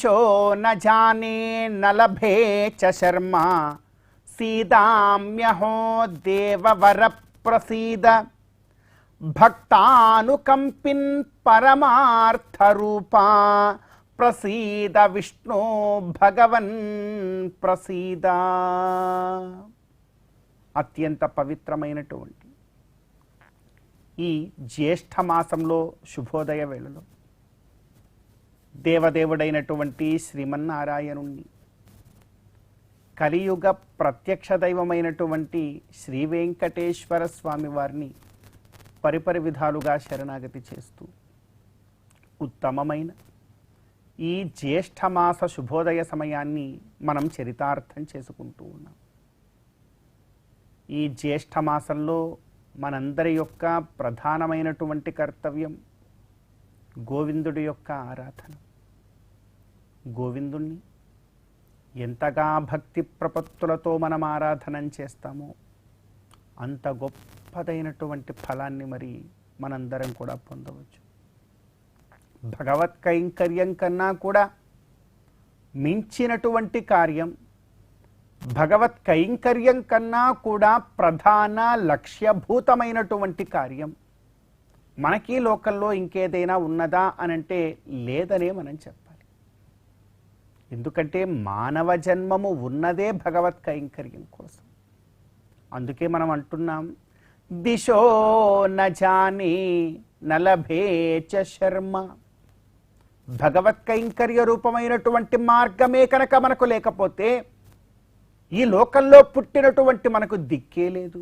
దిశో న జానే న లభే చ శర్మ సీదామ్యహో దేవవర ప్రసీద భక్తానుకంపిన్ పరమార్థరూపా ప్రసీద విష్ణు భగవన్ ప్రసీద. అత్యంత పవిత్రమైనటువంటి ఈ జ్యేష్ఠ మాసంలో శుభోదయ వేళలో దేవదేవుడైనటువంటి శ్రీమన్నారాయణుణ్ణి, కలియుగ ప్రత్యక్ష దైవమైనటువంటి శ్రీ వెంకటేశ్వర స్వామి వారిని పరిపరి విధాలుగా శరణాగతి చేస్తూ ఉత్తమమైన ఈ జ్యేష్ఠమాస శుభోదయ సమయాన్ని మనం చరితార్థం చేసుకుంటూ ఉన్నాం. ఈ జ్యేష్ఠమాసంలో మనందరి యొక్క ప్రధానమైనటువంటి కర్తవ్యం గోవిందుడి యొక్క ఆరాధన. గోవిందుణ్ణి ఎంతగా భక్తి ప్రపత్తులతో మనం ఆరాధన చేస్తామో అంత గొప్పదైనటువంటి ఫలాన్ని మరి మనందరం కూడా పొందవచ్చు. భగవత్ కైంకర్యం కన్నా కూడా మించినటువంటి కార్యం, భగవత్ కైంకర్యం కన్నా కూడా ప్రధాన లక్ష్యభూతమైనటువంటి కార్యం మనకి లోకల్లో ఇంకేదైనా ఉన్నదా అనంటే లేదనే మనం చెప్పాలి. ఎందుకంటే మానవ జన్మము ఉన్నదే భగవత్ కైంకర్యం కోసం. అందుకే మనం అంటున్నాం, దిశో న జానే న లభే చ శర్మ. భగవత్ కైంకర్య రూపమైనటువంటి మార్గమే కనుక మనకు లేకపోతే ఈ లోకంలో పుట్టినటువంటి మనకు దిక్కే లేదు.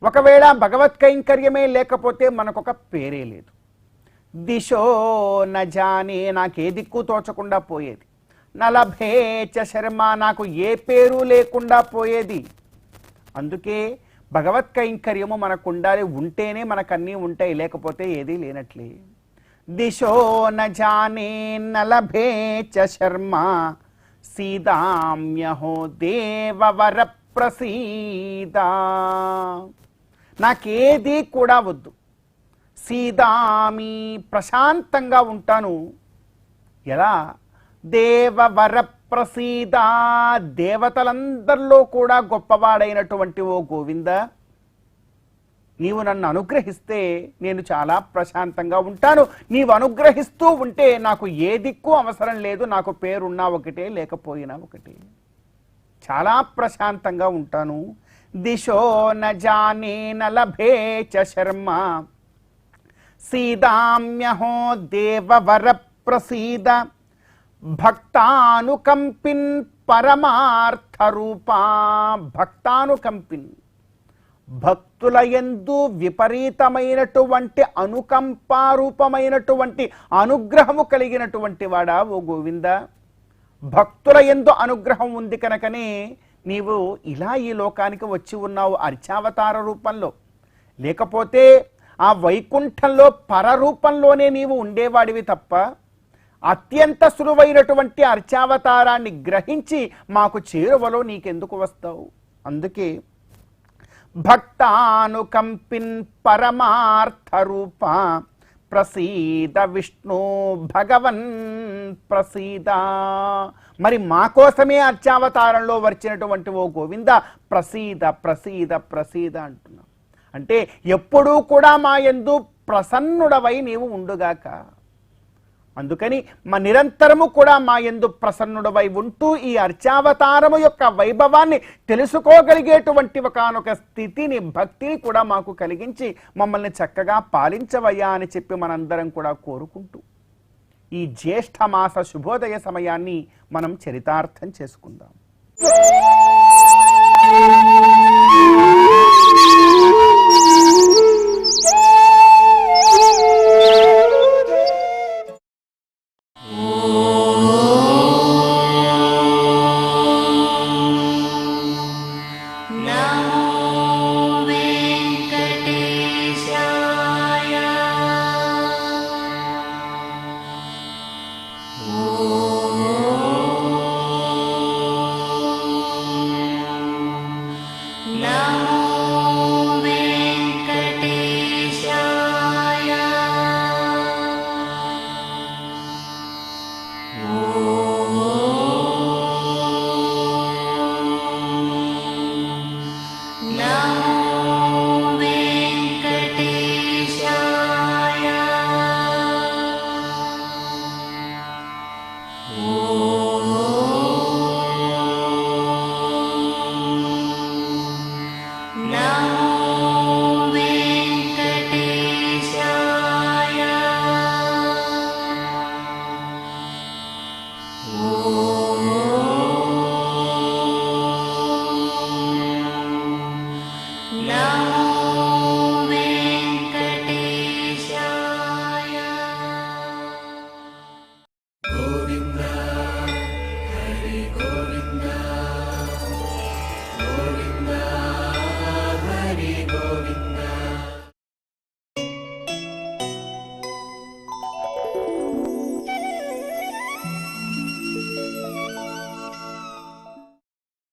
ఒకవేళ భగవత్ కైంకర్యమే లేకపోతే మనకొక పేరే లేదు. దిశో న జానే, నాకే దిక్కు తోచకుండా పోయేది. నలభే చ శర్మ, నాకు ఏ పేరు లేకుండా పోయేది. అందుకే భగవత్ కైంకర్యము మనకు ఉండాలి, ఉంటేనే మనకన్నీ ఉంటాయి, లేకపోతే ఏదీ లేనట్లే. దిశో న జానే న లభే చ శర్మ సీదామ్యహో దేవవర ప్రసీద. నాకేది కూడా వద్దు, సీదామి, ప్రశాంతంగా ఉంటాను. ఎలా? దేవవర ప్రసీద, దేవతలందరిలో కూడా గొప్పవాడైనటువంటి ఓ గోవింద, నీవు నన్ను అనుగ్రహిస్తే నేను చాలా ప్రశాంతంగా ఉంటాను. నీవు అనుగ్రహిస్తూ ఉంటే నాకు ఏ దిక్కు అవసరం లేదు. నాకు పేరున్నా ఒకటే, లేకపోయినా ఒకటే, చాలా ప్రశాంతంగా ఉంటాను. దిశో న జానే న లభే చ శర్మ సీదామ్యహో దేవవర ప్రసీద భక్తానుకంపిన్ పరమార్థరూపా. భక్తానుకంపిన్, భక్తుల యందు విపరీతమైనటువంటి అనుకంపారూపమైనటువంటి అనుగ్రహము కలిగినటువంటి వాడా ఓ గోవింద. భక్తుల యందు అనుగ్రహం ఉంది కనుకనే నీవు ఇలా ఈ లోకానికి వచ్చి ఉన్నావు అర్చావతార రూపంలో. లేకపోతే ఆ వైకుంఠంలో పరరూపంలోనే నీవు ఉండేవాడివి తప్ప అత్యంత సులువైనటువంటి అర్చావతారాన్ని గ్రహించి మాకు చేరువలో నీకెందుకు వస్తావు? అందుకే భక్తానుకంపిన్ పరమార్థరూప ప్రసీద విష్ణు భగవన్ ప్రసీద. మరి మా కోసమే అర్చావతారంలో వచ్చినటువంటి ఓ గోవింద ప్రసీద ప్రసీద ప్రసీద అంటున్నాం. అంటే ఎప్పుడూ కూడా మా యందు ప్రసన్నుడవై నీవు ఉండుగాక. అందుకని నిరంతరము కూడా మా యందు ప్రసన్నుడవై ఉంటూ ఈ అర్చావతారము యొక్క వైభవాన్ని తెలుసుకోగలిగేటువంటి ఒకానొక స్థితిని, భక్తిని కూడా మాకు కలిగించి మమ్మల్ని చక్కగా పాలించవయ్యా అని చెప్పి మనందరం కూడా కోరుకుంటూ ఈ జ్యేష్ఠమాస శుభోదయ సమయాన్ని మనం చరితార్థం చేసుకుందాం.